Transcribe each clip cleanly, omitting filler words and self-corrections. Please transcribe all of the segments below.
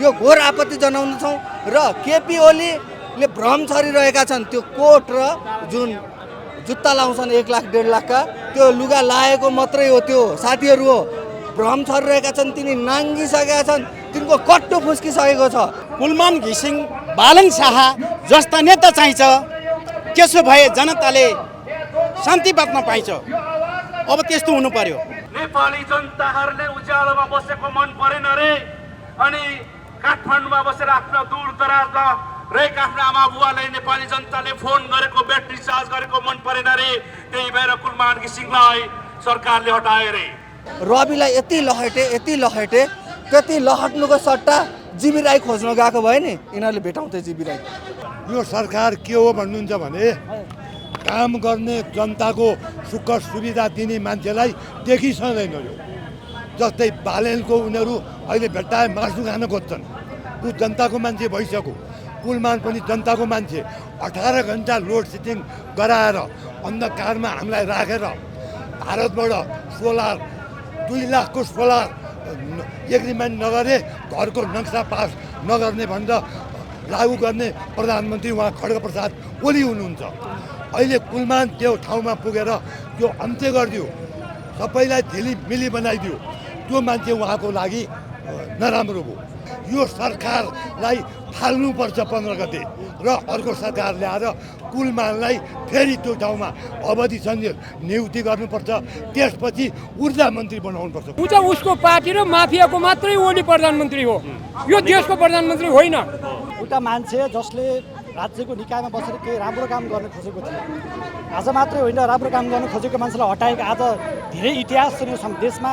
यो घोर आपत्ति जनाउँदछौँ र केपी ओलीले भ्रम छरिरहेका छन्। त्यो कोट र जुन जुत्ता लाउँछन् 1 लाख 1.5 लाखका त्यो लुगा लाएको मात्रै हो, त्यो साथीहरू हो। भ्रम छरिरहेका छन्, तिनी नाङ्गिसकेका छन्, तिनको कट्टो फुस्किसकेको छ। कुलमान घिसिङ बालन शाह जस्ता नेता चाहिन्छ, त्यसो भए जनताले शान्ति बाँच्न पाइन्छ। अब त्यस्तो हुनु पर्यो। नेपाली जनताहरूले उज्यालोमा बसेको मन परेन रे, अनि काठमाडौँमा बसेर आफ्नो दूर दराजमा रहेका आफ्नो आमा बुवालाई नेपाली जनताले फोन गरेको ब्याट्री चार्ज गरेको मन परेन रे, त्यही भएर कुलमान घिसिङलाई सरकारले हटाए रे। रविलाई यति लहटे त्यति लहट्नुको सट्टा जीवी राई खोज्न गएको भए नि यिनीहरूले भेटाउँथे जीवी राई। यो सरकार के हो भन्नुहुन्छ भने काम गर्ने जनताको सुख सुविधा दिने मान्छेलाई देखिसक्दैन। यो जस्तै बालेनको उनीहरू अहिले भेट्टाए मासु खान खोज्छन्, ऊ जनताको मान्छे भइसक्यो। कुलमान पनि जनताको मान्छे। 18 घन्टा लोड सेडिङ गराएर अन्धकारमा हामीलाई राखेर भारतबाट सोलर 2 लाखको सोलर एग्रिमेन्ट नगरे घरको नक्सा पास नगर्ने भनेर लागू गर्ने प्रधानमन्त्री उहाँ खड्गप्रसाद ओली हुनुहुन्छ। अहिले कुलमान त्यो ठाउँमा पुगेर त्यो अन्त्य गरिदियो, सबैलाई मिली बनाइदियो। त्यो मान्छे उहाँको लागि नराम्रो भयो। यो सरकारलाई फाल्नुपर्छ 15 गते र अर्को सरकार ल्याएर कुलमानलाई फेरि त्यो ठाउँमा अवधि सन्देश नियुक्ति गर्नुपर्छ। त्यसपछि ऊर्जा मन्त्री बनाउनुपर्छ। ऊ चाहिँ उसको पार्टी र माफियाको मात्रै ओली प्रधानमन्त्री हो, यो देशको प्रधानमन्त्री होइन। एउटा मान्छे जसले राज्यको निकायमा बसेर केही राम्रो काम गर्न खोजेको थियो, आज मात्रै होइन राम्रो काम गर्न खोजेको मान्छेलाई हटाएको। आज धेरै इतिहास छ यो देशमा,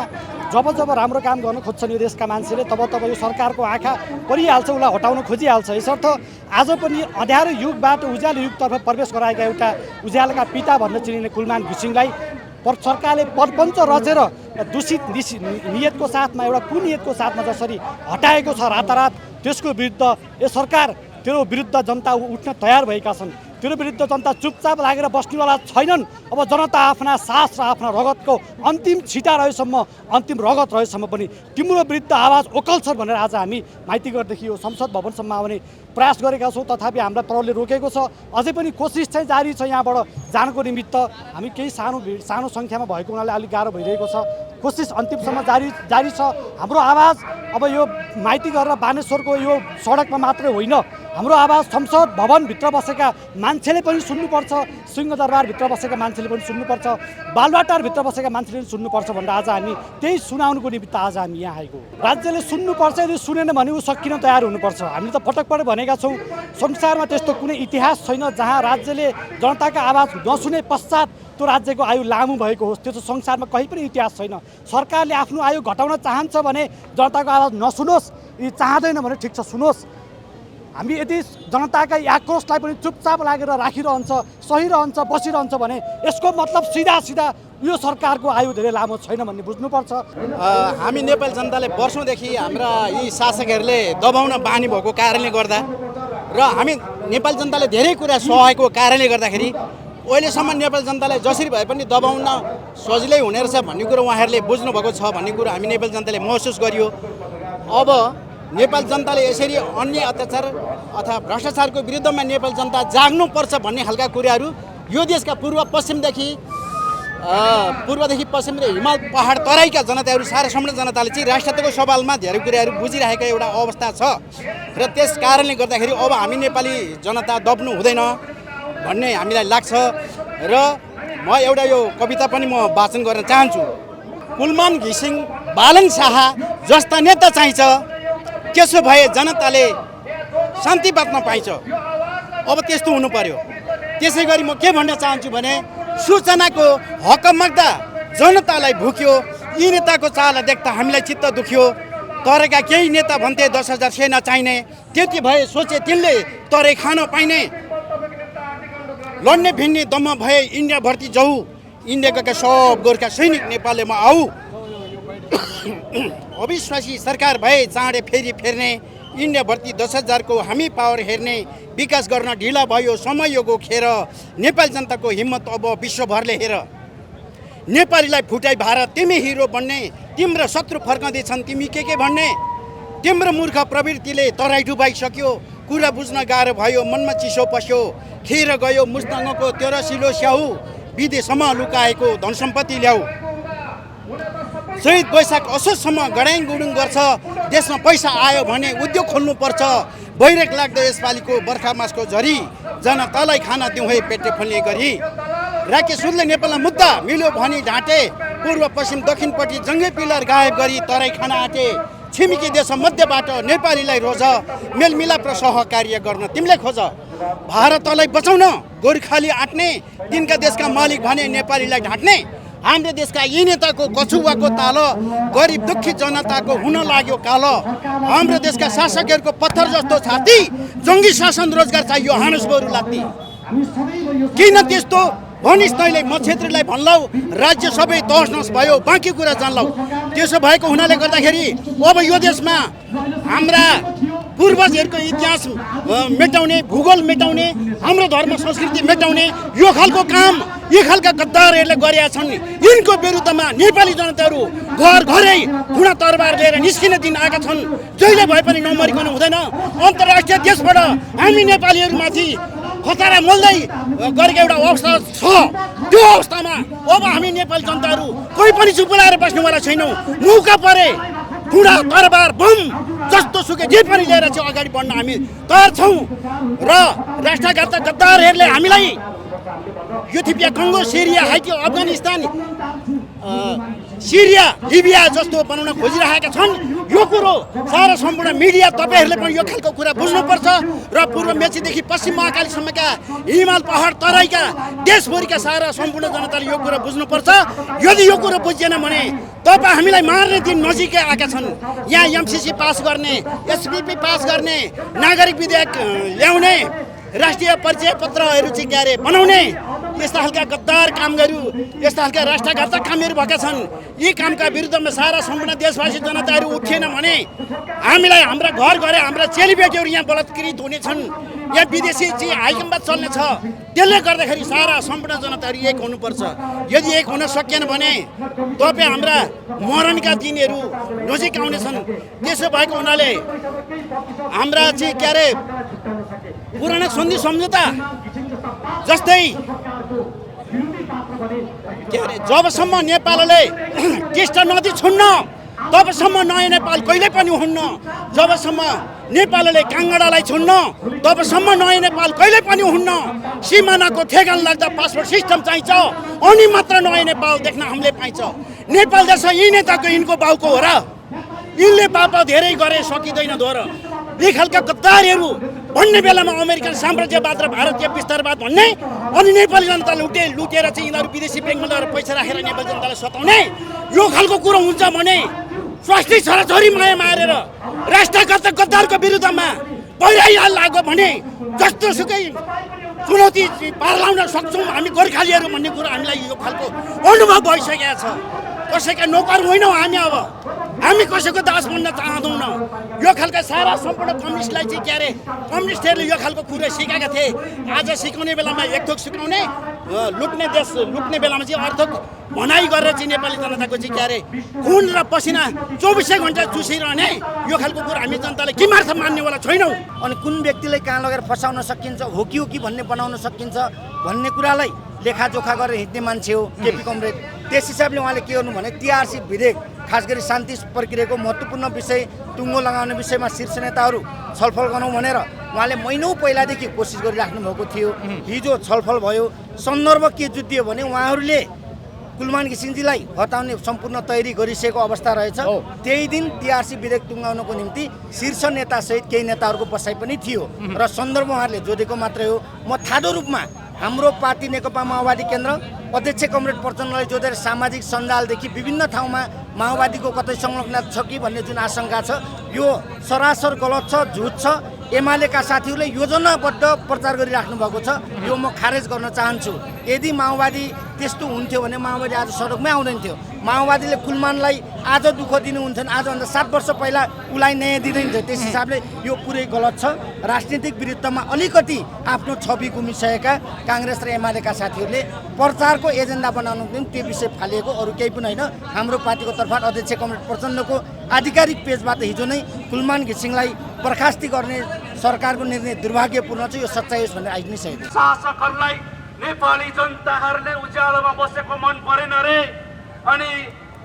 जब राम्रो काम गर्न खोज्छन् यो देशका मान्छेले तब यो सरकारको आँखा परिहाल्छ, उसलाई हटाउन खोजिहाल्छ। यसर्थ आज पनि अँध्यारो युगबाट उज्यालो युगतर्फ प्रवेश गराएका एउटा उज्यालोका पिता भन्न चिनिने कुलमान घिसिङलाई सरकारले परपञ्च रचेर दूषित नियतको साथमा, एउटा कुनियतको साथमा जसरी हटाएको छ रातारात, त्यसको विरुद्ध यो सरकार, तेरो विरुद्ध जनता उठ्न तयार भएका छन्। तेरो विरुद्ध जनता चुपचाप लागेर बस्नेवाला छैनन्। अब जनता आफ्ना सास र आफ्ना रगतको अन्तिम छिटा रहेसम्म, अन्तिम रगत रहेसम्म पनि तिम्रो विरुद्ध आवाज ओकल छ भनेर आज हामी माइतीगढदेखि यो संसद भवनसम्म आउने प्रयास गरेका छौँ। तथापि हामीलाई प्रहरले रोकेको छ। अझै पनि कोसिस चाहिँ जारी छ यहाँबाट जानको निमित्त। हामी केही सानो सङ्ख्यामा भएको हुनाले अलिक गाह्रो भइरहेको छ। कोसिस अन्तिमसम्म जारी छ। हाम्रो आवाज अब यो माइतीघर र बानेश्वरको यो सडकमा मात्रै होइन, हाम्रो आवाज संसद भवनभित्र बसेका मान्छेले पनि सुन्नुपर्छ, सिंहदरबारभित्र बसेका मान्छेले पनि सुन्नुपर्छ, बालुवाटारभित्र बसेका मान्छेले पनि सुन्नुपर्छ भनेर आज हामी त्यही सुनाउनुको निमित्त आज हामी यहाँ आएको। राज्यले सुन्नुपर्छ, यदि सुनेन भने ऊ सकिन तयार हुनुपर्छ। हामीले त पटक भनेका छौँ, संसारमा त्यस्तो कुनै इतिहास छैन जहाँ राज्यले जनताका आवाज नसुने पश्चात त्यो राज्यको आयु लामो भएको होस्। त्यो संसारमा कहीँ पनि इतिहास छैन। सरकारले आफ्नो आयु घटाउन चाहन्छ भने जनताको आवाज नसुनोस्, यदि चाहँदैन भने ठिक छ सुनोस्। हामी यदि जनताका आक्रोशलाई पनि चुपचाप लागेर राखिरहन्छ, सहिरहन्छ, बसिरहन्छ भने यसको मतलब सिधा यो सरकारको आयु धेरै लामो छैन भन्ने बुझ्नुपर्छ। हामी नेपाली जनताले वर्षौँदेखि हाम्रा यी शासकहरूले दबाउन बानी भएको कारणले गर्दा र हामी नेपाली जनताले धेरै कुरा सहेको कारणले गर्दाखेरि अहिलेसम्म नेपाली जनतालाई जसरी भए पनि दबाउन सजिलै हुने रहेछ भन्ने कुरो उहाँहरूले बुझ्नुभएको छ भन्ने कुरो हामी नेपाली जनताले महसुस गरियो। अब नेपाली जनताले यसरी अन्य अत्याचार अथवा भ्रष्टाचारको विरुद्धमा नेपाली जनता जाग्नुपर्छ भन्ने खालका कुराहरू यो देशका पूर्वदेखि पश्चिम र हिमाल पहाड तराईका जनताहरू सारा सम्पूर्ण जनताले चाहिँ राष्ट्रको सवालमा धेरै कुराहरू बुझिरहेको एउटा अवस्था छ र त्यस कारणले गर्दाखेरि अब हामी नेपाली जनता दब्नु हुँदैन भन्ने हामीलाई लाग्छ। र म एउटा यो कविता पनि म वाचन गर्न चाहन्छु। कुलमान घिसिङ बालन शाह जस्ता नेता चाहिन्छ, त्यसो भए जनताले शान्ति बाँच्न पाइन्छ। अब त्यस्तो हुनु पर्यो। त्यसै गरी म के भन्न चाहन्छु भने सूचनाको हक माग्दा जनतालाई भुक्यो। यी नेताको चाल देख्दा हामीलाई चित्त दुख्यो। तरेका केही नेता भन्थे 10,000 सेना चाहिने, त्यति भए सोचे तिनले तरे खान पाइने। लड्ने भिड्ने दम्म भए इन्डिया भर्ती जाऊ, इन्डियाका सब गोर्खा सैनिक नेपालमा आऊ। अविश्वासी सरकार भए चाँडे फेरि फेर्ने, इन्डिया भर्ती 10,000 को हामी पावर हेर्ने। विकास गर्न ढिला भयो समयको खेर, नेपाली जनताको हिम्मत अब विश्वभरले हेर। नेपालीलाई फुटाई भारत तिमी हिरो बन्ने, तिम्रो शत्रु फर्काउँदैछन् तिमी के भन्ने। तिम्रो मूर्ख प्रवृत्तिले तराई डुबाइसक्यो कुरा बुझ्न गाह्रो भयो मनमा चिसो पस्यो खेर गयो मुस्ताङको 13 सिलो स्याउ विदेशसम्म लुकाएको धन सम्पत्ति ल्याऊ शहीद वैशाख असोजसम्म गडाइङ गुडुङ गर्छ देशमा पैसा आयो भने उद्योग खोल्नुपर्छ बैरक लाग्दो यसपालिको बर्खा मासको झरी जनतालाई खाना दिउँ है पेटे फल्ने गरी राकेश सुनले नेपालमा मुद्दा मिल्यो भनी ढाँटे पूर्व पश्चिम दक्षिणपट्टि जङ्गे पिलर गायब गरी तराई खाना आँटे छिमेकी देश मध्यबाट नेपालीलाई रोज मेलमिलाप र सहकार्य गर्न तिमीले खोज भारतलाई बचाउन गोर्खाली आँट्ने तिनका देशका मालिक भने नेपालीलाई ढाँट्ने हाम्रो देशका यी नेताको कछुवाको ताल गरिब दुखी जनताको हुन लाग्यो काल हाम्रो देशका शासकहरूको पत्थर जस्तो छाती जङ्गी शासन रोजगार चाहियो हानुस बरु लाग्ने किन त्यस्तो भनिस् तैँले म छेत्रीलाई भन्लौ राज्य सबै तहस नहस भयो बाँकी कुरा जानलौ त्यसो भएको हुनाले गर्दाखेरि अब यो देशमा हाम्रा पूर्वजहरूको इतिहास मेटाउने भूगोल मेटाउने हाम्रो धर्म संस्कृति मेटाउने यो खालको काम यी खालका गद्दारहरूले गरेका छन् यिनको विरुद्धमा नेपाली जनताहरू घर घरै खुना तरबार लिएर निस्किन दिन आएका छन् जहिले भए पनि नमरिकन हुँदैन अन्तर्राष्ट्रिय देशबाट हामी नेपालीहरूमाथि खतरा मोल्दै गरेको एउटा अवस्था छ त्यो अवस्थामा अब हामी नेपाली जनताहरू कोही पनि चुप लाएर बस्नुवाला छैनौँ मौका परे खुडा तरबार बम जस्तो सुके जे पनि लिएर चाहिँ अगाडि बढ्न हामी तयार छौँ र राष्ट्रघातक गद्दारहरूले हामीलाई इथियोपिया कङ्गो सिरिया हाइटी अफगानिस्तान सिरिया लिबिया जस्तो बनाउन खोजिरहेका छन् यो कुरो सारा सम्पूर्ण मिडिया तपाईँहरूले पनि यो खालको कुरा बुझ्नुपर्छ र पूर्व मेचीदेखि पश्चिम महाकालीसम्मका हिमाल पहाड तराईका देशभरिका सारा सम्पूर्ण जनताले यो कुरा बुझ्नुपर्छ यदि यो कुरो बुझिएन भने तपाईँ हामीलाई मार्ने दिन नजिकै आएका छन् यहाँ एमसिसी पास गर्ने एसपिपी पास गर्ने नागरिक विधेयक ल्याउने राष्ट्रिय परिचय पत्रहरू चाहिँ क्यारे बनाउने यस्ता खालका गद्दार कामहरू यस्ता खालका राष्ट्रघातक कामहरू भएका छन् यी कामका विरुद्धमा सारा सम्पूर्ण देशवासी जनताहरू उठिएन भने हामीलाई हाम्रा घर घरै हाम्रा चेलीबेटीहरू यहाँ बलात्कृत हुनेछन् यहाँ विदेशी चाहिँ हाइकम्बा चल्ने छ त्यसले गर्दाखेरि सारा सम्पूर्ण जनताहरू एक हुनुपर्छ यदि एक हुन सकिएन भने तपाईँ हाम्रा मरणका दिनहरू नजिक आउनेछन् त्यसो भएको हुनाले हाम्रा चाहिँ क्यारे पुराना सन्धि सम्झौता जस्तै के अरे जबसम्म नेपालले टिस्टा नदी छुन्न तबसम्म नयाँ नेपाल कहिल्यै पनि हुन्न जबसम्म नेपालले काङ्गडालाई छुन्न तबसम्म नयाँ नेपाल कहिल्यै पनि हुन्न सिमानाको ठेगान लाग्दा पासपोर्ट सिस्टम चाहिन्छ अनि मात्र नयाँ नेपाल देख्न हामीले पाइन्छ नेपाल देश यी नेताको यिनको बाउको हो र यिनले पाप धेरै गरे सकिँदैन दोहोरो यी खालका गद्दारहरू भन्ने बेलामा अमेरिकन साम्राज्यवाद र भारतीय विस्तारवाद भन्ने अनि नेपाली जनताले लुटेर चाहिँ यिनीहरू विदेशी ब्याङ्कमा लगेर पैसा राखेर नेपाली जनतालाई सताउने यो खालको कुरो हुन्छ भने स्वास्थ्य छोराछोरी माया मारेर राष्ट्रघातक गद्दारको विरुद्धमा पहिरै लाग्यो भने जस्तो सुकै चुनौती पार लाउन सक्छौँ हामी गोर्खालीहरू भन्ने कुरो हामीलाई यो खालको अनुभव भइसकेको छ कसैका नोकर होइनौँ हामी अब हामी कसैको दास बन्न चाहँदैनौँ यो खालका सारा सम्पूर्ण कम्युनिस्टलाई चाहिँ के अरे कम्युनिस्टहरूले यो खालको कुरा सिकाएका थिए आज सिकाउने बेलामा एक थोक सिकाउने लुट्ने देश लुट्ने बेलामा चाहिँ अर्थक भनाइ गरेर चाहिँ नेपाली जनताको चाहिँ के अरे खुन र पसिना 24 घन्टा चुसिरहने यो खालको कुरा हामी जनताले किमार्थ मान्नेवाला छैनौँ अनि कुन व्यक्तिलाई कहाँ लगेर फसाउन सकिन्छ हो कि भन्ने बनाउन सकिन्छ भन्ने कुरालाई लेखाजोखा गरेर हिँड्ने मान्छे हो केपी कमरेड त्यस हिसाबले उहाँले के गर्नु भने टिआरसी विधेयक खास गरी शान्ति प्रक्रियाको महत्त्वपूर्ण विषय टुङ्गो लगाउने विषयमा शीर्ष नेताहरू छलफल गरौँ भनेर उहाँले महिनौँ पहिलादेखि कोसिस गरिराख्नु भएको थियो हिजो छलफल भयो सन्दर्भ के जुटियो भने उहाँहरूले कुलमान घिसिङजीलाई हटाउने सम्पूर्ण तयारी गरिसकेको अवस्था रहेछ त्यही दिन टिआरसी विधेयक टुङ्गाउनको निम्ति शीर्ष नेतासहित केही नेताहरूको बसाइ पनि थियो र सन्दर्भ उहाँहरूले जोडेको मात्रै हो म थादो रूपमा हाम्रो पार्टी नेकपा माओवादी केन्द्र अध्यक्ष कमरेड प्रचण्डलाई जोडेर सामाजिक सञ्जालदेखि विभिन्न ठाउँमा माओवादीको कतै संलग्नता छ कि भन्ने जुन आशंका छ यो सरासर गलत छ झुट छ एमालेका साथीहरूले योजनाबद्ध प्रचार गरिराख्नु भएको छ यो म खारेज गर्न चाहन्छु यदि माओवादी त्यस्तो हुन्थ्यो भने माओवादी आज सडकमै आउँदैन थियो। माओवादीले कुलमानलाई आज दुःख दिनुहुन्थ्यो भने आजभन्दा 7 वर्ष पहिला उसलाई न्याय दिँदैन थियो। त्यस हिसाबले यो पुरै गलत छ। राजनीतिक विरुद्धमा अलिकति आफ्नो छवि गुमिसकेका काङ्ग्रेस र एमालेका साथीहरूले प्रचारको एजेन्डा बनाउनु दिन त्यो विषय फालिएको, अरू केही पनि होइन। हाम्रो पार्टीको तर्फबाट अध्यक्ष कमरेड प्रचण्डको आधिकारिक पेजबाट हिजो नै कुलमान घिसिङलाई बर्खास्ती गर्ने सरकारको निर्णय दुर्भाग्यपूर्ण छ। यो सच्चाइ होस् भनेर आज नै सही शासकहरूलाई नेपाली जनताहरूले उज्यालोमा बसेको मन परेन रे, अनि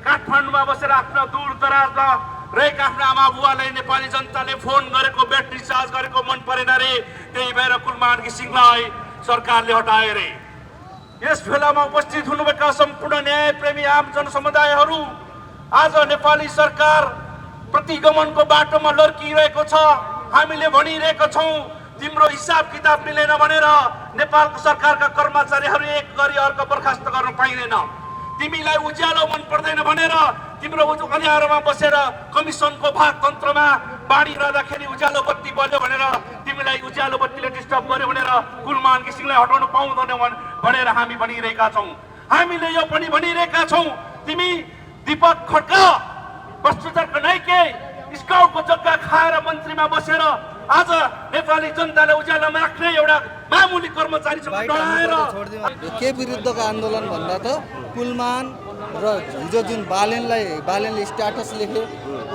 काठमाडौँमा बसेर आफ्ना दूर दराजमा रहेका आफ्ना आमा बुवालाई नेपाली जनताले फोन गरेको ब्याट्री चार्ज गरेको मन परेन रे, त्यही भएर कुलमान घिसिङलाई सरकारले हटाए रे। यस बेलामा उपस्थित हुनुभएका सम्पूर्ण न्यायप्रेमी आम जनसमुदायहरू, आज नेपाली सरकार प्रतिगमनको बाटोमा लड्किरहेको छ। हामीले भनिरहेको छौँ तिम्रो हिसाब किताब मिलेन भनेर नेपालको सरकारका कर्मचारीहरू एक गरी अर्को बर्खास्त गर्न पाइँदैन। तिमीलाई उज्यालो मन पर्दैन भनेर तिम्रो अनिहारमा बसेर कमिसनको भाग तन्त्रमा बाँडिरहँदाखेरि उज्यालो बत्ती बल्यो भनेर तिमीलाई उज्यालो बत्तीले डिस्टर्ब गर्यो भनेर कुलमान घिसिङलाई हटाउनु पाउँदैन भनेर हामी भनिरहेका छौँ। हामीले यो पनि भनिरहेका छौँ तिमी दीपक खड्का भ्रष्टाचारको नाइके स्काउटको जग्गा खाएर मन्त्रीमा बसेर आज नेपाली जनतालाई उज्यालोमा राख्ने एउटा मामुली कर्मचारीसँग डराएर के विरुद्धको आन्दोलन भन्दा त कुलमान र हिजो जुन बालेनले स्ट्याटस लेखे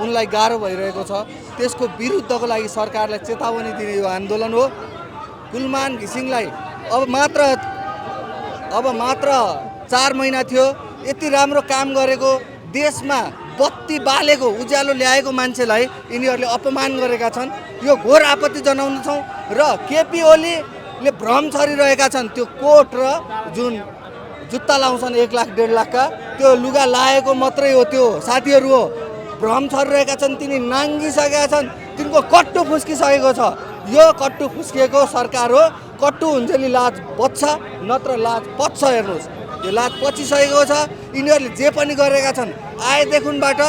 उनलाई गाह्रो भइरहेको छ, त्यसको विरुद्धको लागि सरकारलाई चेतावनी दिने यो आन्दोलन हो। कुलमान घिसिङलाई अब मात्र 4 महिना थियो, यति राम्रो काम गरेको, देशमा बत्ती बालेको उज्यालो ल्याएको मान्छेलाई यिनीहरूले अपमान गरेका छन्। यो घोर आपत्ति जनाउँछौँ र केपी ओलीले भ्रम छरिरहेका छन्। त्यो कोट र जुन जुत्ता लाउँछन् 1 लाख 1.5 लाखका, त्यो लुगा लाएको मात्रै हो, त्यो साथीहरू हो। भ्रम छरिरहेका छन्, तिनी नाङ्गिसकेका छन्, तिनको कट्टु फुस्किसकेको छ। यो कट्टु फुस्किएको सरकार हो। कट्टु हुन्छ नि लाज बच्छ, नत्र लाज पच्छ। हेर्नुहोस्, यो लाज पचिसकेको छ। यिनीहरूले जे पनि गरेका छन् आएदेखिबाट,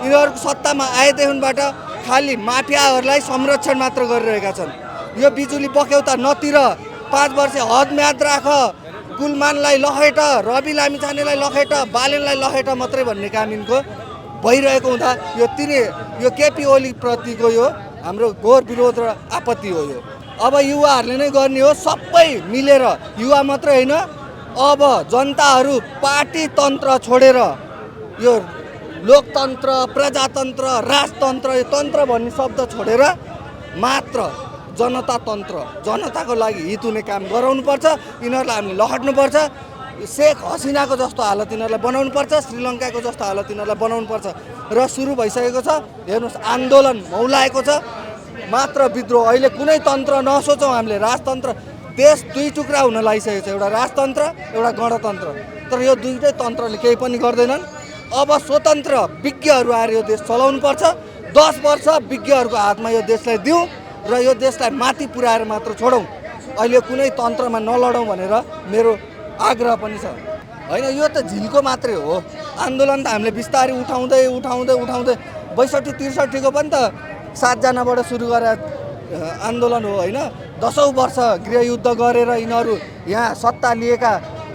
यिनीहरूको सत्तामा आएदेखिबाट खालि माफियाहरूलाई संरक्षण मात्र गरिरहेका छन्। यो बिजुली बक्यौता नतिर 5 वर्ष हद म्याद राख, कुलमानलाई लखेट, रवि लामिछानेलाई लखेट, बालेनलाई लखेट मात्रै भन्ने काम यिनको भइरहेको हुँदा यो केपी ओली प्रतिको यो हाम्रो घोर विरोध र आपत्ति हो। यो अब युवाहरूले नै गर्ने हो, सबै मिलेर। युवा मात्रै होइन, अब जनताहरू पार्टी तन्त्र छोडेर यो लोकतन्त्र, प्रजातन्त्र, राजतन्त्र, यो तन्त्र भन्ने शब्द छोडेर मात्र जनता तन्त्र, जनताको लागि हित हुने काम गराउनुपर्छ। यिनीहरूलाई हामीले लहट्नुपर्छ। शेख हसिनाको जस्तो हालत यिनीहरूलाई बनाउनुपर्छ, श्रीलङ्काको जस्तो हालत यिनीहरूलाई बनाउनुपर्छ। र सुरु भइसकेको छ। हेर्नुहोस्, आन्दोलन मौलाएको छ। मात्र विद्रोह, अहिले कुनै तन्त्र नसोचौँ हामीले। राजतन्त्र, देश 2 टुक्रा हुन लागिसकेको छ, एउटा राजतन्त्र, एउटा गणतन्त्र। तर यो दुईटै तन्त्रले केही पनि गर्दैनन्। अब स्वतन्त्र विज्ञहरू आएर यो देश चलाउनुपर्छ। 10 वर्ष विज्ञहरूको हातमा यो देशलाई दिउँ र यो देशलाई माथि पुर्याएर मात्र छोडौँ। अहिले कुनै तन्त्रमा नलडौँ भनेर मेरो आग्रह पनि छ। होइन, यो त झिल्को मात्रै हो। आन्दोलन त हामीले बिस्तारै उठाउँदै 62-63 को पनि त 7 जनाबाट सुरु गरेर आन्दोलन हो। होइन, 10औं वर्ष गृहयुद्ध गरेर यिनीहरू यहाँ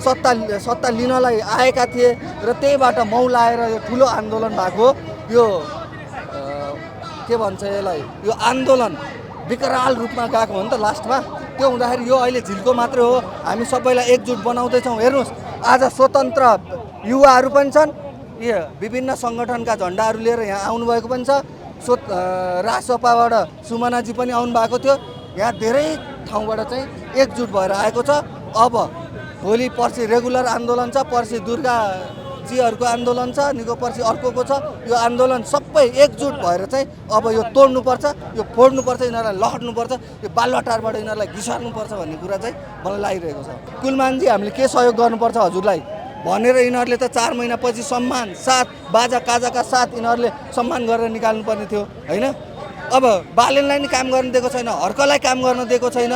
सत्ता लिनलाई आएका थिए र त्यहीबाट मौलाएर यो ठुलो आन्दोलन भएको। यो के भन्छ यसलाई, यो आन्दोलन विकराल रूपमा गएको हो नि त लास्टमा। त्यो हुँदाखेरि यो अहिले झिल्को मात्रै हो। हामी सबैलाई एकजुट बनाउँदैछौँ। हेर्नुहोस्, आज स्वतन्त्र युवाहरू पनि छन्, विभिन्न सङ्गठनका झन्डाहरू लिएर यहाँ आउनुभएको पनि छ। राजसपाबाट सुमनाजी पनि आउनुभएको थियो। यहाँ धेरै ठाउँबाट चाहिँ एकजुट भएर आएको छ। अब भोलि पर्सि रेगुलर आन्दोलन छ, पर्सि दुर्गाजीहरूको आन्दोलन छ, निको पर्सि अर्कोको छ। यो आन्दोलन सबै एकजुट भएर चाहिँ अब यो तोड्नुपर्छ, यो फोड्नुपर्छ, यिनीहरूलाई लहट्नुपर्छ, यो बालुवाटारबाट यिनीहरूलाई घिसार्नुपर्छ भन्ने कुरा चाहिँ मलाई लागिरहेको छ। कुलमानजी, हामीले के सहयोग गर्नुपर्छ हजुरलाई भनेर यिनीहरूले त 4 महिनापछि सम्मान साथ, बाजा काजाका साथ यिनीहरूले सम्मान गरेर निकाल्नुपर्ने थियो। होइन, अब बालेनलाई नि काम गर्न दिएको छैन, हर्कलाई काम गर्न दिएको छैन,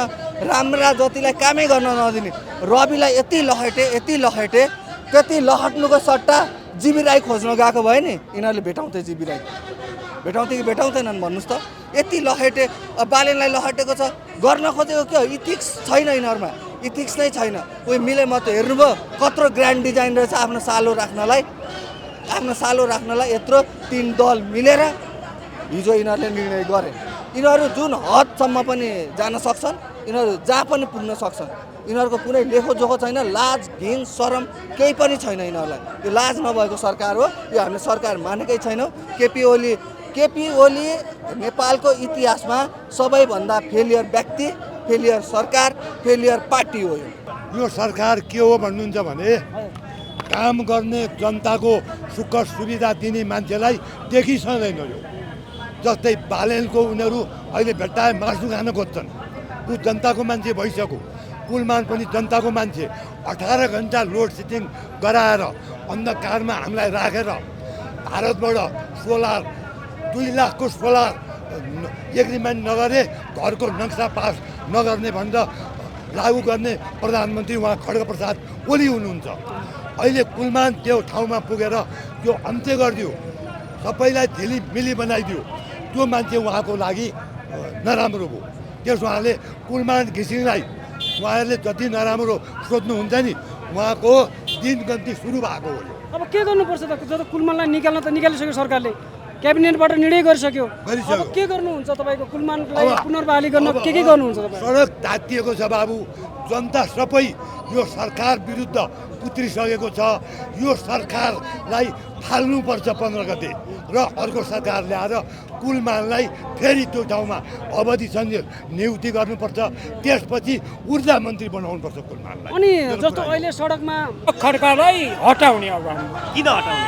राम्रा जतिलाई कामै गर्न नदिने, रविलाई यति लखेटे त्यति लहट्नुको सट्टा जीबी राई खोज्न गएको भयो नि। यिनीहरूले भेटाउँथे जीबी राई, भेटाउँथे कि भेटाउँथेनन् भन्नुहोस् त। यति लखेटे, बालेनलाई लखेटेको छ, गर्न खोजेको के हो, इथिक्स छैन यिनीहरूमा। इथिक्स नै छैन। कोही मिले म त हेर्नुभयो कत्रो ग्रान्ड डिजाइन रहेछ आफ्नो सालो राख्नलाई यत्रो 3 दल मिलेर हिजो यिनीहरूले निर्णय गरे। यिनीहरू जुन हदसम्म पनि जान सक्छन्, यिनीहरू जहाँ पनि पुग्न सक्छन्। यिनीहरूको कुनै लेखोजोखो छैन, लाज घिन शरम केही पनि छैन यिनीहरूलाई। यो लाज नभएको सरकार हो, यो हामीले सरकार मानेकै छैनौँ। केपी ओली नेपालको इतिहासमा सबैभन्दा फेलियर व्यक्ति, फेलियर सरकार, फेलियर पार्टी हो। यो सरकार के हो भन्नुहुन्छ भने काम गर्ने जनताको सुख सुविधा दिने मान्छेलाई देखिसक्दैन यो। जस्तै बालेनको उनीहरू अहिले भेट्टाए मासु खान खोज्छन्, ऊ जनताको मान्छे भइसक्यो। कुलमान पनि जनताको मान्छे। 18 घन्टा लोड सेडिङ गराएर अन्धकारमा हामीलाई राखेर भारतबाट सोलर 2 लाखको सोलर एग्रिमेन्ट नगरे घरको नक्सा पास नगर्ने भनेर लागू गर्ने प्रधानमन्त्री उहाँ खड्गप्रसाद ओली हुनुहुन्छ। अहिले कुलमान त्यो ठाउँमा पुगेर त्यो अन्त्य गरिदियो, सबैलाई झिलिमिली बनाइदियो। त्यो मान्छे उहाँको लागि नराम्रो भयो। त्यस उहाँले कुलमान घिसिङलाई उहाँहरूले जति नराम्रो सोध्नुहुन्छ नि, उहाँको दिनगन्ती सुरु भएको हो। अब के गर्नुपर्छ त? जब कुलमानलाई निकाल्न त निकालिसक्यो सरकारले, क्याबिनेटबाट निर्णय गरिसक्यो। अब के गर्नुहुन्छ तपाईँको कुलमानलाई पुनर्बहाली गर्न के गर्नुहुन्छ तपाईँ? सडक तातिएको छ बाबु, जनता सबै यो सरकार विरुद्ध उत्रिसकेको छ। यो सरकारलाई फाल्नुपर्छ 15 गते र अर्को सरकार ल्याएर कुलमानलाई फेरि त्यो ठाउँमा अवधि सन्देश नियुक्ति गर्नुपर्छ। त्यसपछि ऊर्जा मन्त्री बनाउनुपर्छ कुलमानलाई। अनि जस्तो अहिले सडकमा खड्कालाई हटाउने, अब किन हटाउने?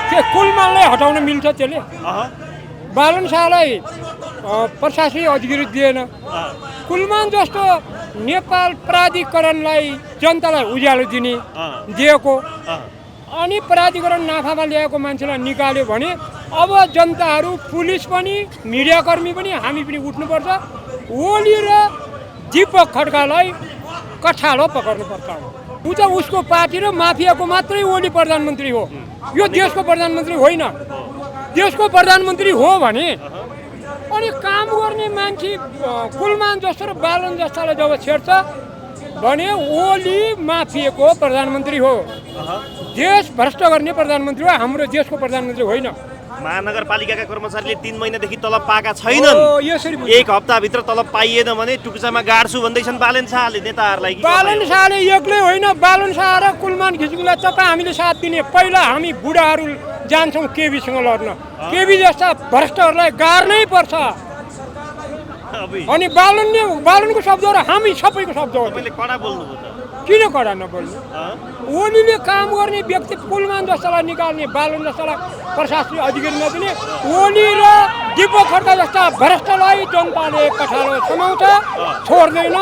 के कुलमानलाई हटाउन मिल्छ? त्यसले बालन शाहलाई प्रशासनिक अधिकृत दिएन। कुलमान जस्तो नेपाल प्राधिकरणलाई जनतालाई उज्यालो दिएको अनि प्राधिकरण नाफामा ल्याएको मान्छेलाई निकाल्यो भने अब जनताहरू, पुलिस पनि, मिडियाकर्मी पनि, हामी पनि उठ्नुपर्छ। ओली र दीपक खड्कालाई कठालो पक्र्नुपर्छ। ऊ त उसको पार्टी र माफियाको मात्रै ओली प्रधानमन्त्री हो, यो देशको प्रधानमन्त्री होइन। देशको प्रधानमन्त्री हो भने अनि काम गर्ने मान्छे कुलमान जस्तो र बालन जस्तालाई जब छेड्छ भने ओली माफियाको प्रधानमन्त्री हो, देश भ्रष्ट गर्ने प्रधानमन्त्री हो, हाम्रो देशको प्रधानमन्त्री होइन। महानगरपालिकाका कर्मचारीले 3 महिनादेखि तलब पाएका छैनन्। 1 हप्ताभित्र तलब पाइएन भने टुकुचामा गाड्छु भन्दैछन् बालन शाहले नेताहरूलाई। बालन शाहले एक्लै होइन, बालन शाह र कुलमान घिसिङलाई तपाईँ हामीले साथ दिने। पहिला हामी बुढाहरू जान्छौँ केबीसँग लड्न, केबी जस्ता भ्रष्टहरूलाई गाड्नै पर्छ। अनि बालनको शब्द र हामी सबैको शब्द हो। कडा बोल्नुभयो त? किन कडा नबोल्नु? ओलीले काम गर्ने व्यक्ति कुलमान जस्तालाई निकाल्ने, बालन जस्तालाई प्रशासनिक अधिकारी नदिने, ओली र दीपक खड्का जस्ता भ्रष्टलाई जनताले कठालो समाउँछ, छोड्दैन।